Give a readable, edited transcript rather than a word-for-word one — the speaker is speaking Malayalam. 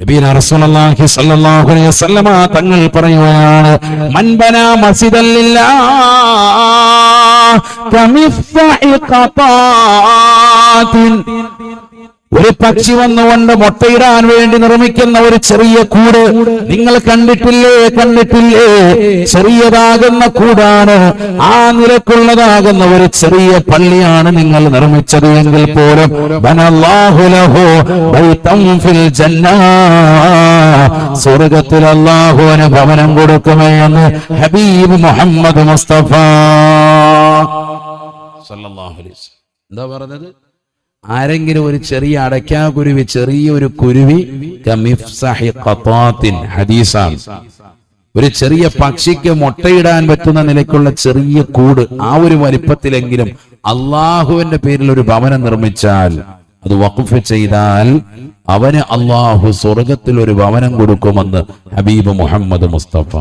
നബിയുനാ റസൂലുള്ളാഹി സ്വല്ലല്ലാഹു അലൈഹി വസല്ലമ തങ്ങൾ പറയുകയാണ്, മൻ ബനാ മസ്ജിദൻ ലില്ലാഹ് കമിഫ്താഹി ഖതാത്തിൻ. ഒരു പക്ഷി വന്നുകൊണ്ട് മുട്ടയിടാൻ വേണ്ടി നിർമ്മിക്കുന്ന ഒരു ചെറിയ കൂട് നിങ്ങൾ കണ്ടിട്ടില്ലേ? ചെറിയതാകുന്ന കൂടാണ്, ആ നിലക്കുള്ളതാകുന്ന ഒരു ചെറിയ പള്ളിയാണ് നിങ്ങൾ നിർമ്മിച്ചത് എങ്കിൽ പോലും ബനല്ലാഹു ലഹു ബൈതൻ ഫിൽ ജന്നah, സ്വർഗ്ഗത്തിൽ അല്ലാഹുവിന് ഭവനം കൊടുക്കുമെന്ന് ഹബീബ് മുഹമ്മദ് മുസ്തഫ സല്ലല്ലാഹു അലൈഹി വസല്ലം. എന്താ പറഞ്ഞത്? ആരെങ്കിലും ഒരു ചെറിയ അടയ്ക്കാക്കുരുവി, ചെറിയൊരു കുരുവി ഹദീസാണ്, ഒരു ചെറിയ പക്ഷിക്ക് മുട്ടയിടാൻ പറ്റുന്ന നിലയ്ക്കുള്ള ചെറിയ കൂട്, ആ ഒരു വലിപ്പത്തിലെങ്കിലും അള്ളാഹുവിന്റെ പേരിൽ ഒരു ഭവനം നിർമ്മിച്ചാൽ, അത് വഖഫ് ചെയ്താൽ അവന് അള്ളാഹു സ്വർഗത്തിൽ ഒരു ഭവനം കൊടുക്കുമെന്ന് ഹബീബ് മുഹമ്മദ് മുസ്തഫ.